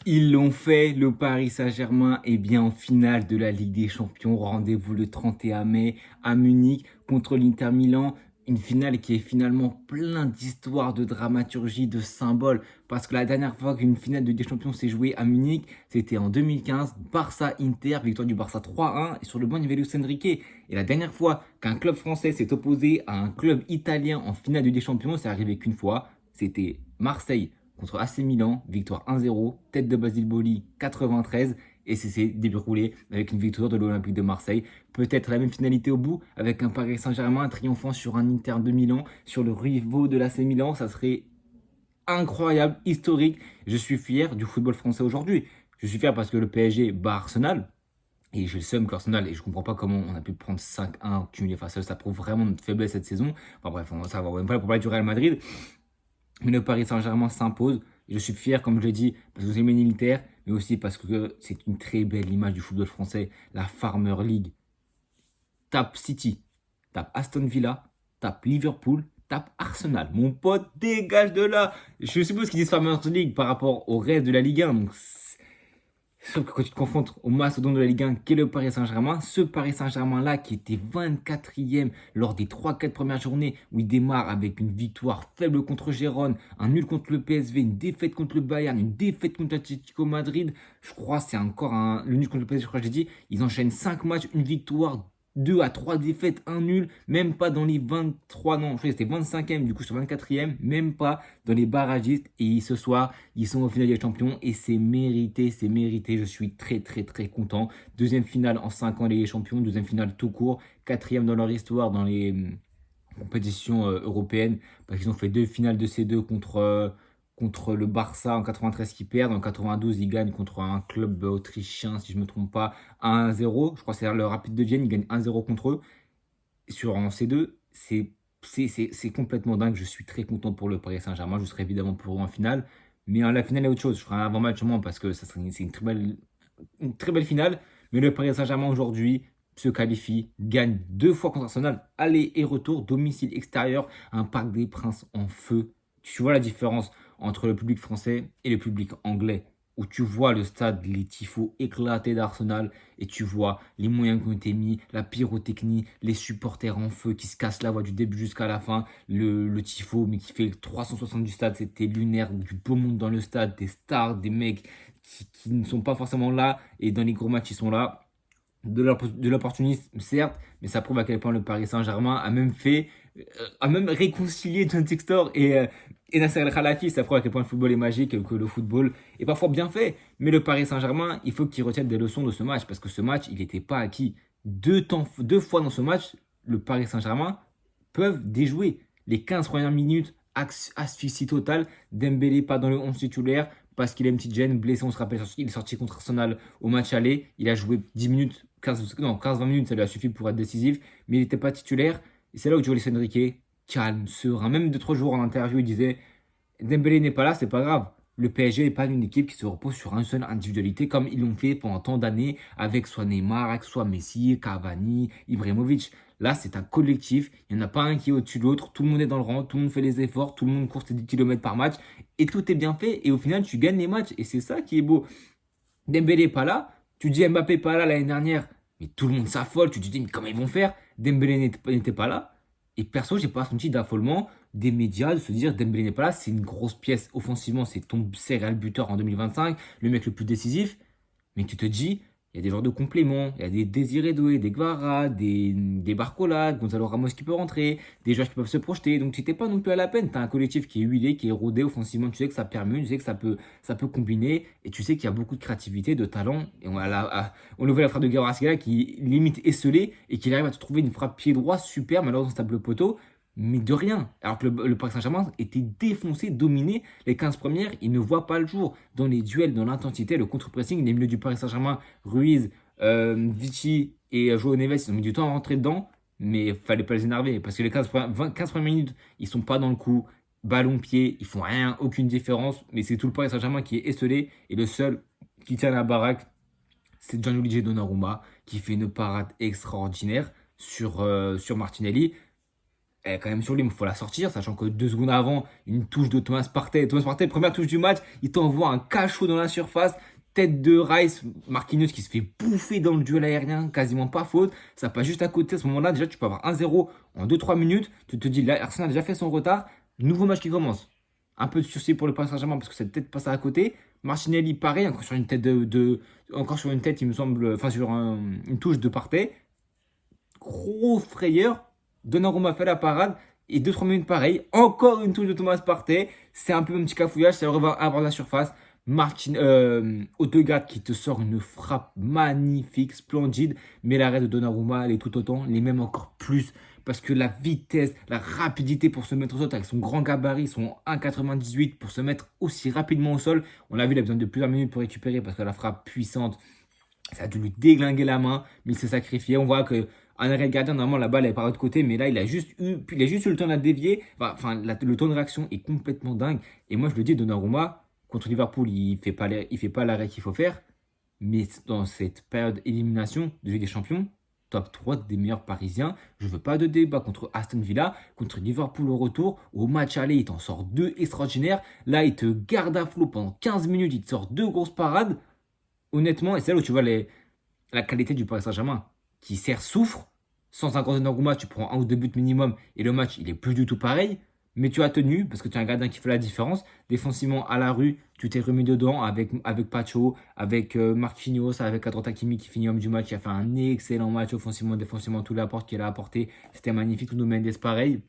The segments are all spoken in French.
Ils l'ont fait, le Paris Saint-Germain est bien en finale de la Ligue des Champions. Rendez-vous le 31 mai à Munich contre l'Inter Milan. Une finale qui est finalement plein d'histoires, de dramaturgie, de symboles. Parce que la dernière fois qu'une finale de Ligue des Champions s'est jouée à Munich, c'était en 2015. Barça-Inter, victoire du Barça 3-1. Et sur le banc, il y avait Luis Enrique. Et la dernière fois qu'un club français s'est opposé à un club italien en finale de Ligue des Champions, c'est arrivé qu'une fois. C'était Marseille contre AC Milan, victoire 1-0, tête de Basile Boli 93 et c'est s'est déroulé avec une victoire de l'Olympique de Marseille. Peut-être la même finalité au bout avec un Paris Saint-Germain triomphant sur un Inter de Milan, sur le rivaux de l'AC Milan, ça serait incroyable, historique. Je suis fier du football français aujourd'hui. Je suis fier parce que le PSG bat Arsenal. Et j'ai le seum qu'Arsenal, et je comprends pas comment on a pu prendre 5-1 cumulé face à eux. Ça prouve vraiment notre faiblesse cette saison. Enfin bref, on va savoir. On va pas parler du Real Madrid. Mais le Paris Saint-Germain s'impose. Je suis fier, comme je l'ai dit, parce que c'est militaire, mais aussi parce que c'est une très belle image du football français. La Farmer League. Tape City, tape Aston Villa, tape Liverpool, tape Arsenal. Mon pote, dégage de là. Je suppose qu'ils disent Farmer League par rapport au reste de la Ligue 1. Donc sauf que quand tu te confrontes au mastodonte de la Ligue 1, qu'est le Paris Saint-Germain, ce Paris Saint-Germain-là qui était 24e lors des 3-4 premières journées, où il démarre avec une victoire faible contre Gérone, un nul contre le PSV, une défaite contre le Bayern, une défaite contre l'Atlético Madrid, je crois c'est encore le nul contre le PSV, je crois que j'ai dit, ils enchaînent 5 matchs, une victoire, 2 à 3 défaites, un nul, même pas dans les 23, non, je crois que c'était 25e, du coup sur 24e, même pas dans les barragistes. Et ce soir, ils sont au final des champions et c'est mérité, c'est mérité. Je suis très, très, très content. Deuxième finale en 5 ans, les champions, deuxième finale tout court, quatrième dans leur histoire dans les compétitions européennes, parce qu'ils ont fait deux finales de C2 contre le Barça en 93 qui perdent, en 92 ils gagnent contre un club autrichien si je ne me trompe pas 1-0, je crois que c'est le Rapide de Vienne, ils gagnent 1-0 contre eux en C2, c'est complètement dingue, je suis très content pour le Paris Saint-Germain, je serai évidemment pour eux en finale, mais la finale est autre chose, je ferai un avant-match au moins parce que c'est une très belle finale, mais le Paris Saint-Germain aujourd'hui se qualifie, gagne deux fois contre Arsenal, aller et retour, domicile extérieur, un Parc des Princes en feu. Tu vois la différence entre le public français et le public anglais, où tu vois le stade, les tifos éclatés d'Arsenal, et tu vois les moyens qui ont été mis, la pyrotechnie, les supporters en feu qui se cassent la voix du début jusqu'à la fin, le tifo, mais qui fait 360 du stade, c'était lunaire, du beau monde dans le stade, des stars, des mecs qui ne sont pas forcément là, et dans les gros matchs, ils sont là de l'opportunisme, certes, mais ça prouve à quel point le Paris Saint-Germain a même réconcilié John Textor et Nasser El Khelaïfi. Ça prouve à quel point le football est magique, que le football est parfois bien fait. Mais le Paris Saint-Germain, il faut qu'il retienne des leçons de ce match, parce que ce match, il n'était pas acquis. Deux fois dans ce match, le Paris Saint-Germain peuvent déjouer les 15 premières minutes, asphyxie totale. Dembélé pas dans le 11 titulaire parce qu'il a une petite gêne, blessé, on se rappelle, il est sorti contre Arsenal au match aller. Il a joué 10 minutes, 15-20 minutes, ça lui a suffi pour être décisif, mais il n'était pas titulaire. Et c'est là où tu vois Luis Enrique, calme, serein. Même 2-3 jours en interview, il disait Dembélé n'est pas là, c'est pas grave. Le PSG n'est pas une équipe qui se repose sur une seule individualité comme ils l'ont fait pendant tant d'années avec soit Neymar, avec soit Messi, Cavani, Ibrahimovic. Là, c'est un collectif. Il n'y en a pas un qui est au-dessus de l'autre. Tout le monde est dans le rang, tout le monde fait les efforts, tout le monde court ses 10 km par match. Et tout est bien fait. Et au final, tu gagnes les matchs. Et c'est ça qui est beau. Dembélé n'est pas là. Tu dis Mbappé pas là l'année dernière. Mais tout le monde s'affole. Tu te dis, mais comment ils vont faire? Dembélé n'était pas là. Et perso, j'ai pas senti d'affolement des médias de se dire Dembélé n'est pas là. C'est une grosse pièce offensivement. C'est ton serial buteur en 2025. Le mec le plus décisif. Mais tu te dis, il y a des joueurs de complément, il y a des Désiré Doué, des Guevara, des Barcola, Gonzalo Ramos qui peut rentrer, des joueurs qui peuvent se projeter. Donc tu n'étais pas non plus à la peine. Tu as un collectif qui est huilé, qui est rodé offensivement. Tu sais que ça permet, tu sais que ça peut combiner. Et tu sais qu'il y a beaucoup de créativité, de talent. Et on le voit la frappe de Guevara qui limite esselée et qui arrive à te trouver une frappe pied droit super, malheureusement ça tape le poteau. Mais de rien. Alors que le Paris Saint-Germain était défoncé, dominé. Les 15 premières, il ne voit pas le jour. Dans les duels, dans l'intensité, le contre-pressing, les milieux du Paris Saint-Germain, Ruiz, Vichy et João Neves, ils ont mis du temps à rentrer dedans. Mais il fallait pas les énerver. Parce que les 15 premières minutes, ils sont pas dans le coup. Ballon-pied, ils font rien, aucune différence. Mais c'est tout le Paris Saint-Germain qui est esselé. Et le seul qui tient la baraque, c'est Gianluigi Donnarumma qui fait une parade extraordinaire sur Martinelli. elle est quand même sur lui, mais il faut la sortir, sachant que 2 secondes avant, une touche de Thomas Partey. Thomas Partey, première touche du match, il t'envoie un cachot dans la surface, tête de Rice, Marquinhos qui se fait bouffer dans le duel aérien, quasiment pas faute. Ça passe juste à côté. À ce moment-là, déjà, tu peux avoir 1-0 en 2-3 minutes. Tu te dis, là, Arsenal a déjà fait son retard. Nouveau match qui commence. Un peu de sursis pour le Paris Saint-Germain parce que cette tête passe à côté. Martinelli, pareil, encore sur une tête encore sur une tête, il me semble, enfin sur une touche de Partey. Gros frayeur. Donnarumma fait la parade. Et 2-3 minutes pareil. Encore une touche de Thomas Partey. C'est un peu un petit cafouillage. Ça revient avant la surface. Odegaard qui te sort une frappe magnifique, splendide. Mais l'arrêt de Donnarumma, elle est tout autant. Les mêmes encore plus. Parce que la vitesse, la rapidité pour se mettre au sol avec son grand gabarit, son 1,98 pour se mettre aussi rapidement au sol. On l'a vu, il a besoin de plusieurs minutes pour récupérer parce que la frappe puissante, ça a dû lui déglinguer la main, mais il s'est sacrifié. On voit que un arrêt de gardien, normalement, la balle elle est par l'autre côté, mais là, il a juste eu le temps de la dévier. Enfin, le temps de réaction est complètement dingue. Et moi, je le dis, Donnarumma, contre Liverpool, il fait pas l'arrêt qu'il faut faire. Mais dans cette période d'élimination de Ligue des Champions, top 3 des meilleurs Parisiens. Je ne veux pas de débat contre Aston Villa, contre Liverpool au retour. Au match aller, il t'en sort 2 extraordinaires. Là, il te garde à flot pendant 15 minutes, il te sort 2 grosses parades. Honnêtement, et c'est là où tu vois la qualité du Paris Saint-Germain, qui certes souffre. Sans un grand Donnarumma, tu prends 1 ou 2 buts minimum et le match, il est plus du tout pareil. Mais tu as tenu parce que tu es un gardien qui fait la différence. Défensivement, à la rue, tu t'es remis dedans avec Pacho, avec Marquinhos, avec à droite Hakimi qui finit homme du match, qui a fait un excellent match offensivement, défensivement, tout l'apport qu'il a apporté. C'était magnifique, tout Mendes pareil.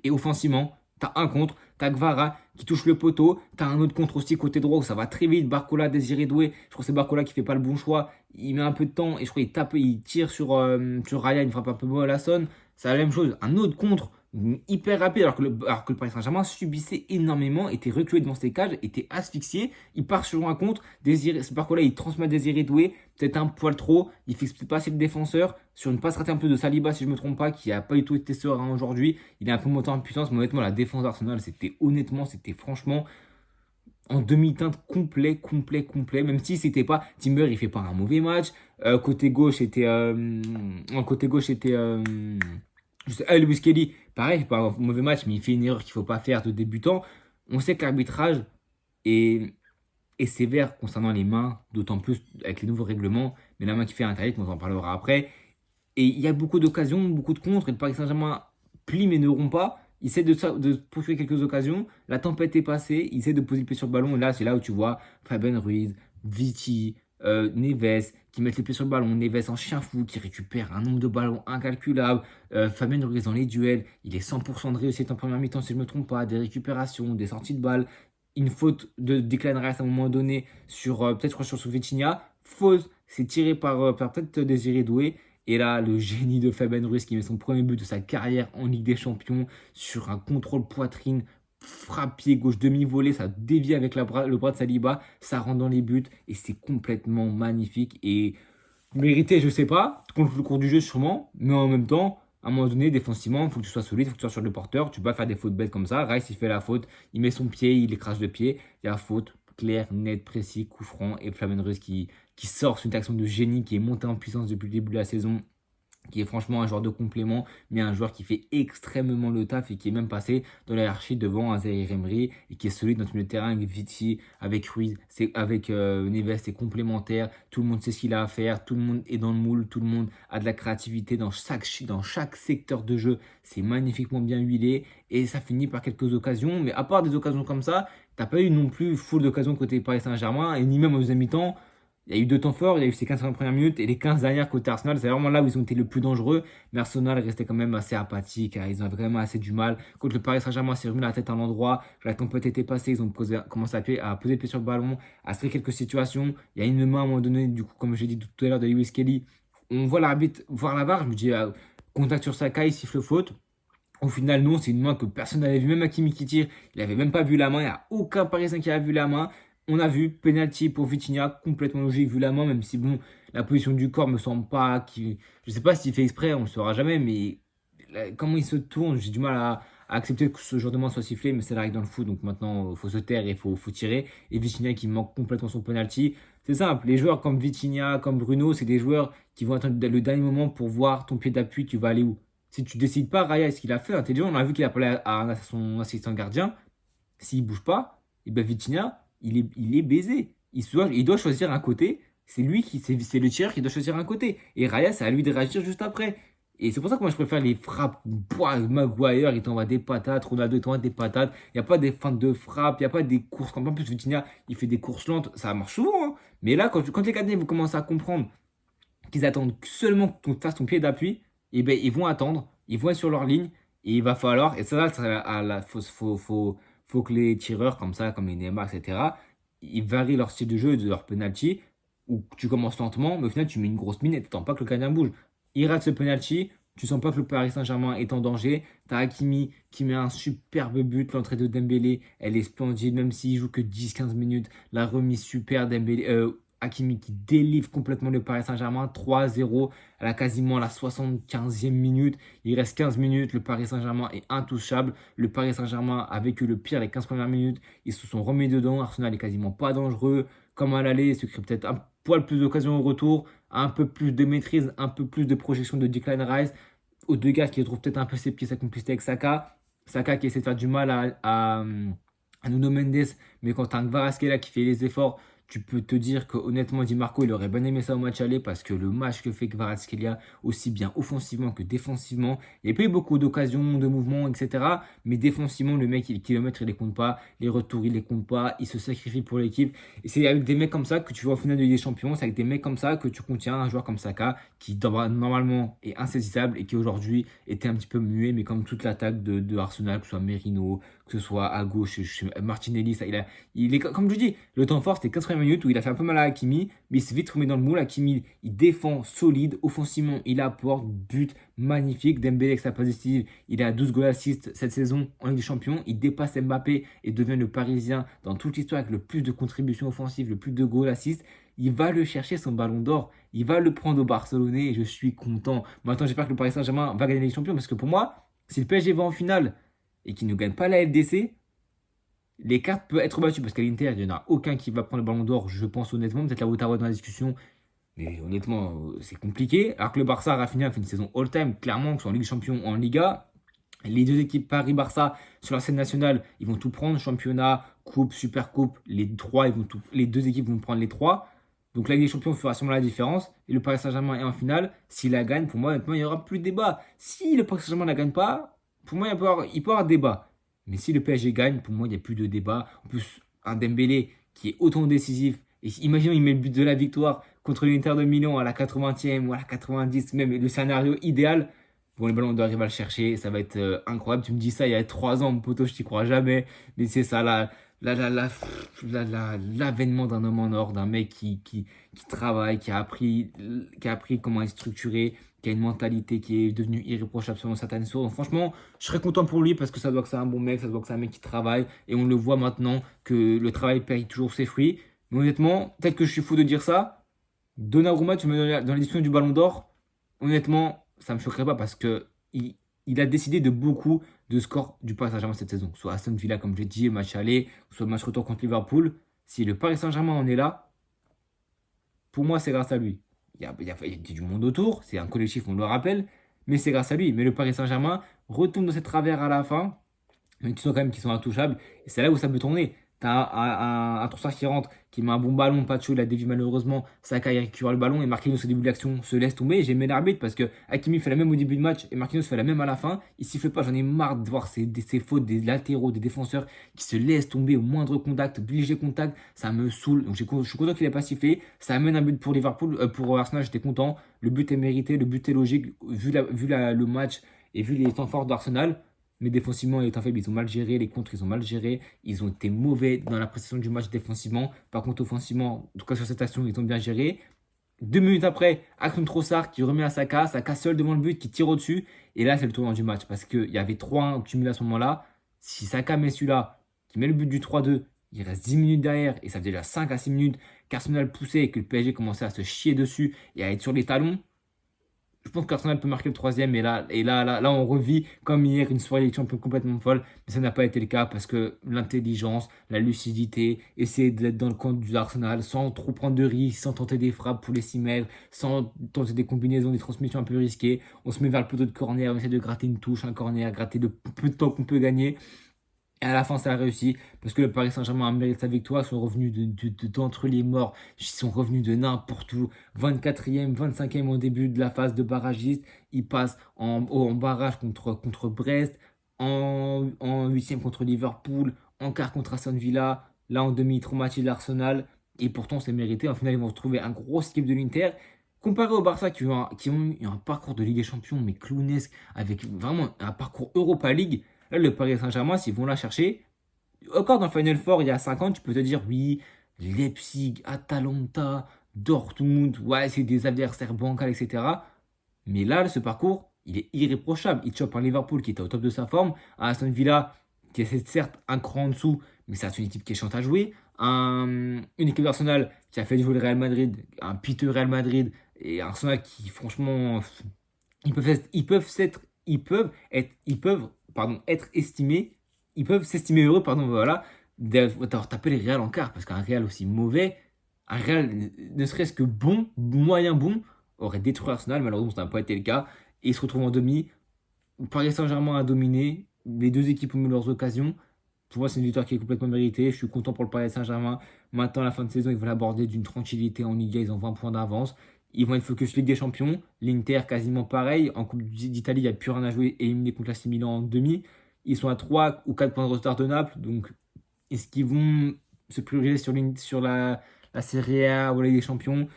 Et offensivement, tu as un contre, tu as Gvara qui touche le poteau, tu as un autre contre aussi côté droit où ça va très vite. Barcola, Désiré Doué, je crois que c'est Barcola qui fait pas le bon choix. Il met un peu de temps et je crois qu'il tape, il tire sur Raya, il frappe un peu à la sonne. C'est la même chose, un autre contre hyper rapide alors que le Paris Saint-Germain subissait énormément, était reculé devant ses cages, était asphyxié. Il part sur un contre, ce parcours-là il transmet Désiré Doué, peut-être un poil trop, il fixe pas assez le défenseur sur une passe ratée un peu de Saliba si je me trompe pas, qui a pas du tout été serein aujourd'hui. Il est un peu monté en puissance, mais honnêtement la défense d'Arsenal c'était franchement en demi-teinte complet, même si c'était pas Timber, il fait pas un mauvais match. Côté gauche c'était Lewis Kelly, pareil, il fait pas un mauvais match, mais il fait une erreur qu'il faut pas faire de débutant. On sait que l'arbitrage est sévère concernant les mains, d'autant plus avec les nouveaux règlements, mais la main qui fait interdite, on en parlera après. Et il y a beaucoup d'occasions, beaucoup de contres, et le Paris Saint-Germain plie mais ne rompt pas. Il essaie de poursuivre quelques occasions. La tempête est passée. Il essaie de poser le pied sur le ballon. Et là, c'est là où tu vois Fabien Ruiz, Viti, Neves qui mettent les pieds sur le ballon. Neves en chien fou qui récupère un nombre de ballons incalculable. Fabien Ruiz dans les duels. Il est 100% de réussite en première mi-temps, si je ne me trompe pas. Des récupérations, des sorties de balles. Une faute de Declan Rice à un moment donné sur peut-être sur Vitinha. Faute, c'est tiré par peut-être Désiré Doué. Et là, le génie de Fabien Ruiz qui met son premier but de sa carrière en Ligue des Champions sur un contrôle poitrine, frappe pied gauche demi-volée, ça dévie avec le bras de Saliba, ça rentre dans les buts et c'est complètement magnifique. Et mérité, je sais pas, contre le cours du jeu sûrement, mais en même temps, à un moment donné, défensivement, il faut que tu sois solide, il faut que tu sois sur le porteur, tu peux pas faire des fautes bêtes comme ça. Rice, il fait la faute, il met son pied, il écrase le pied, il y a faute, clair, net, précis, coup franc, et Fabien Ruiz qui sort sur une action de génie, qui est monté en puissance depuis le début de la saison, qui est franchement un joueur de complément, mais un joueur qui fait extrêmement le taf et qui est même passé dans la hiérarchie devant un Zaïre Emery et qui est solide dans tout le terrain avec Viti, avec Ruiz, avec Neves, c'est complémentaire, tout le monde sait ce qu'il a à faire, tout le monde est dans le moule, tout le monde a de la créativité dans chaque secteur de jeu, c'est magnifiquement bien huilé et ça finit par quelques occasions, mais à part des occasions comme ça, t'as pas eu non plus full d'occasions côté Paris Saint-Germain et ni même aux mi-temps. Il y a eu 2 temps forts, il y a eu ces 15 premières minutes et les 15 dernières côté Arsenal, c'est vraiment là où ils ont été le plus dangereux. Mais Arsenal restait quand même assez apathique, hein, ils avaient quand même assez du mal. Contre le Paris Saint-Germain, c'est remis la tête à l'endroit, la tempête était passée, ils ont commencé à poser le pied sur le ballon, à se créer quelques situations. Il y a une main à un moment donné, du coup, comme j'ai dit tout à l'heure, de Lewis Kelly. On voit l'arbitre voir la VAR, je me dis, contact sur Sakai, siffle faute. Au final, non, c'est une main que personne n'avait vu, même Hakimi qui tire, il n'avait même pas vu la main, il n'y a aucun Parisien qui a vu la main. On a vu penalty pour Vitinha, complètement logique vu la main, même si bon, la position du corps me semble pas. Je sais pas s'il fait exprès, on le saura jamais, mais comment il se tourne, j'ai du mal à accepter que ce genre de main soit sifflé, mais c'est la règle dans le foot, donc maintenant il faut se taire et il faut tirer. Et Vitinha qui manque complètement son penalty. C'est simple, les joueurs comme Vitinha, comme Bruno, c'est des joueurs qui vont attendre le dernier moment pour voir ton pied d'appui, tu vas aller où. Si tu décides pas, Raya, ce qu'il a fait, intelligent, on a vu qu'il a parlé à son assistant gardien. S'il bouge pas, et ben Vitinha, il est baisé. Il doit choisir un côté. C'est le tireur qui doit choisir un côté. Et Raya, c'est à lui de réagir juste après. Et c'est pour ça que moi je préfère les frappes. Pouah, Maguire, il t'envoie des patates. Ronaldo, il t'envoie des patates. Il n'y a pas des feintes de frappe. Il n'y a pas des courses. Comme en plus, Vitinha, il fait des courses lentes. Ça marche souvent, hein. Mais là, quand les gardiens vont commencer à comprendre qu'ils attendent seulement que tu fasses ton pied d'appui, et ben ils vont attendre. Ils vont être sur leur ligne. Et il va falloir. Et ça, là, faut que les tireurs, comme ça, comme les Neymar, etc., ils varient leur style de jeu de leur penalty. Où tu commences lentement, mais au final, tu mets une grosse mine et tu n'attends pas que le gardien bouge. Il rate ce penalty, tu sens pas que le Paris Saint-Germain est en danger. T'as Hakimi qui met un superbe but. L'entrée de Dembélé, elle est splendide, même s'il joue que 10-15 minutes. La remise super, Hakimi qui délivre complètement le Paris Saint-Germain 3-0 à quasiment la 75e minute. Il reste 15 minutes, le Paris Saint-Germain est intouchable. Le Paris Saint-Germain a vécu le pire les 15 premières minutes. Ils se sont remis dedans. Arsenal est quasiment pas dangereux. Comme à l'aller, il se crée peut-être un poil plus d'occasions au retour, un peu plus de maîtrise, un peu plus de projection de Declan Rice. Odegaard qui retrouve peut-être un peu ses pieds, sa complicité avec Saka. Saka qui essaie de faire du mal à Nuno Mendes, mais quand tu as un Kvaratskhelia qui fait les efforts, tu peux te dire que honnêtement, Di Marco, il aurait bien aimé ça au match aller parce que le match que fait Kvaratskhelia, aussi bien offensivement que défensivement, il n'y a pas eu beaucoup d'occasions, de mouvements, etc. Mais défensivement, le mec, les kilomètres, il les compte pas, les retours, il les compte pas, il se sacrifie pour l'équipe. Et c'est avec des mecs comme ça que tu vois au final de Ligue des Champions, c'est avec des mecs comme ça que tu contiens un joueur comme Saka qui normalement est insaisissable et qui aujourd'hui était un petit peu muet, mais comme toute l'attaque de Arsenal, que ce soit Merino, que ce soit à gauche, Martinelli, ça, il est, comme je dis, le temps fort, c'était 80 minutes où il a fait un peu mal à Hakimi, mais il s'est vite remis dans le moule. Hakimi, il défend solide, offensivement, il apporte, but magnifique. Dembélé avec sa passe décisive, il a 12 goals assists cette saison en Ligue des Champions. Il dépasse Mbappé et devient le Parisien dans toute l'histoire avec le plus de contributions offensives, le plus de goals assists. Il va le chercher son ballon d'or. Il va le prendre au Barcelonais et je suis content. Maintenant, j'espère que le Paris Saint-Germain va gagner la Ligue des Champions parce que pour moi, si le PSG va en finale et qu'il ne gagne pas la LDC, les cartes peuvent être battues parce qu'à l'Inter, il n'y en a aucun qui va prendre le ballon d'or, je pense honnêtement. Peut-être la Lautaro dans la discussion, mais honnêtement, c'est compliqué. Alors que le Barça, Rafinha, fait une saison all-time, clairement, que ce soit en Ligue des Champions ou en Liga. Les deux équipes Paris-Barça sur la scène nationale, ils vont tout prendre, championnat, coupe, super coupe, les deux équipes vont prendre les trois. Donc la Ligue des Champions fera sûrement la différence. Et le Paris Saint-Germain est en finale. S'il la gagne, pour moi, honnêtement, il n'y aura plus de débat. Si le Paris Saint-Germain ne la gagne pas, pour moi, il peut y avoir débat. Mais si le PSG gagne, pour moi, il n'y a plus de débat. En plus, un Dembélé qui est autant décisif. Et imaginons, il met le but de la victoire contre l'Inter de Milan à la 80e ou à la 90e, même le scénario idéal. Bon, le ballon d'arriver à le chercher, ça va être incroyable. Tu me dis ça il y a 3 ans, mon poteau, je t'y crois jamais. Mais c'est ça, l'avènement d'un homme en or, d'un mec qui travaille, qui a appris comment être structuré, qui a une mentalité qui est devenue irréprochable selon certaines sources. Donc, franchement, je serais content pour lui parce que ça doit que c'est un bon mec, ça doit que c'est un mec qui travaille. Et on le voit maintenant que le travail paye toujours ses fruits. Mais honnêtement, peut-être que je suis fou de dire ça. Donnarumma, tu me mets dans la discussion du Ballon d'Or. Honnêtement, ça me choquerait pas parce que il a décidé de beaucoup de scores du Paris Saint-Germain cette saison. Soit Aston Villa, comme j'ai dit, match aller, soit match retour contre Liverpool. Si le Paris Saint-Germain en est là, pour moi, c'est grâce à lui. Il y a du monde autour, c'est un collectif, on le rappelle, mais c'est grâce à lui. Mais le Paris Saint-Germain retombe dans ses travers à la fin. Mais tu sens quand même qu'ils sont intouchables. Et c'est là où ça peut tourner. T'as un Trossard qui rentre, qui met un bon ballon, Pacho, il a dévié malheureusement. Saka il récupère le ballon et Marquinhos au début de l'action se laisse tomber. Et j'ai aimé l'arbitre parce que Hakimi fait la même au début de match et Marquinhos fait la même à la fin. Il siffle pas, j'en ai marre de voir ces fautes des latéraux, des défenseurs qui se laissent tomber au moindre contact, léger contact. Ça me saoule. Donc je suis content qu'il ait pas sifflé. Ça amène un but pour Liverpool, pour Arsenal, j'étais content. Le but est mérité, le but est logique vu le match et vu les temps forts d'Arsenal. Mais défensivement, les temps faibles, ils ont mal géré. Les contres, ils ont mal géré. Ils ont été mauvais dans la prestation du match défensivement. Par contre, offensivement, en tout cas sur cette action, ils ont bien géré. 2 minutes après, action Trossard qui remet à Saka. Saka seul devant le but, qui tire au-dessus. Et là, c'est le tournant du match. Parce qu'il y avait 3-1 cumulé à ce moment-là. Si Saka met celui-là, qui met le but du 3-2, il reste 10 minutes derrière. Et ça faisait déjà 5 à 6 minutes qu'Arsenal poussait et que le PSG commençait à se chier dessus et à être sur les talons. Je pense qu'Arsenal peut marquer le troisième. Et là, on revit comme hier une soirée Ligue des Champions complètement folle. Mais ça n'a pas été le cas parce que l'intelligence, la lucidité, essayer d'être dans le camp du Arsenal sans trop prendre de risques, sans tenter des frappes pour les 6 mètres, sans tenter des combinaisons, des transmissions un peu risquées. On se met vers le poteau de corner, on essaie de gratter une touche, un corner, gratter de peu de temps qu'on peut gagner. Et à la fin, ça a réussi parce que le Paris Saint-Germain a mérité sa victoire. Ils sont revenus d'entre les morts. Ils sont revenus de n'importe où. 24e, 25e au début de la phase de barragiste. Ils passent en barrage contre Brest, en 8e contre Liverpool, en quart contre Aston Villa. Là, en demi, traumatisé l'Arsenal. Et pourtant, c'est mérité. En final, ils vont retrouver un gros skip de l'Inter. Comparé au Barça qui ont eu un parcours de Ligue des Champions, mais clownesque, avec vraiment un parcours Europa League. Là, le Paris Saint-Germain, s'ils vont la chercher, encore dans le Final Four, il y a 5 ans, tu peux te dire, oui, Leipzig, Atalanta, Dortmund, ouais, c'est des adversaires bancals, etc. Mais là, ce parcours, il est irréprochable. Il chope un Liverpool qui était au top de sa forme, un Aston Villa qui est certes un cran en dessous, mais c'est une équipe qui est chiante à jouer. Une équipe d'Arsenal qui a fait jouer le Real Madrid, un piteux Real Madrid, et Arsenal qui, franchement, ils peuvent estimés, ils peuvent s'estimer heureux, pardon, voilà, d'avoir tapé les Real en quart, parce qu'un Real aussi mauvais, un Real ne serait-ce que bon, moyen bon, aurait détruit Arsenal, malheureusement ça n'a pas été le cas, et ils se retrouvent en demi. Paris Saint-Germain a dominé, les deux équipes ont eu leurs occasions. Pour moi, c'est une victoire qui est complètement méritée. Je suis content pour le Paris Saint-Germain. Maintenant, à la fin de saison, ils vont l'aborder d'une tranquillité en Liga. Ils ont 20 points d'avance. Ils vont être focus Ligue des Champions. L'Inter, quasiment pareil. En Coupe d'Italie, il n'y a plus rien à jouer. Éliminé contre l'AC Milan en demi. Ils sont à 3 ou 4 points de retard de Naples. Donc, est-ce qu'ils vont se prioriser sur la Serie A ou la Ligue des Champions?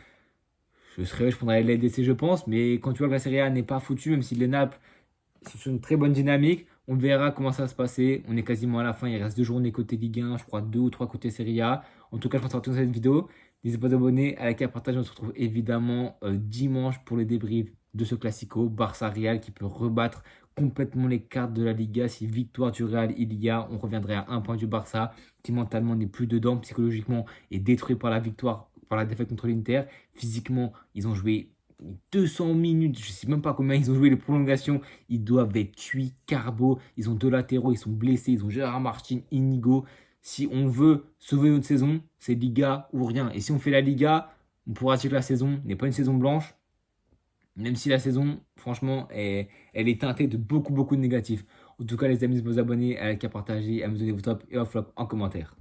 Je prendrais la LDC, je pense. Mais quand tu vois que la Serie A n'est pas foutue, même si les Naples c'est sur une très bonne dynamique. On verra comment ça va se passer. On est quasiment à la fin. Il reste 2 journées côté Ligue 1, je crois 2 ou 3 côté Serie A. En tout cas, je pense avoir cette vidéo. N'hésitez pas à vous abonner, à liker, à partager. On se retrouve évidemment dimanche pour le débrief de ce Classico. Barça-Real qui peut rebattre complètement les cartes de la Liga. Si victoire du Real il y a, on reviendrait à un point du Barça qui mentalement n'est plus dedans, psychologiquement est détruit par la victoire, par la défaite contre l'Inter. Physiquement, ils ont joué 200 minutes, je ne sais même pas combien ils ont joué les prolongations. Ils doivent être cuits, carbo. Ils ont 2 latéraux, ils sont blessés. Ils ont Gérard Martin, Inigo. Si on veut sauver notre saison, c'est Liga ou rien. Et si on fait la Liga, on pourra dire que la saison n'est pas une saison blanche. Même si la saison, franchement, elle est teintée de beaucoup, beaucoup de négatifs. En tout cas, les amis, vous abonnez, à liker, à partager, à me donner vos tops et vos flops en commentaire.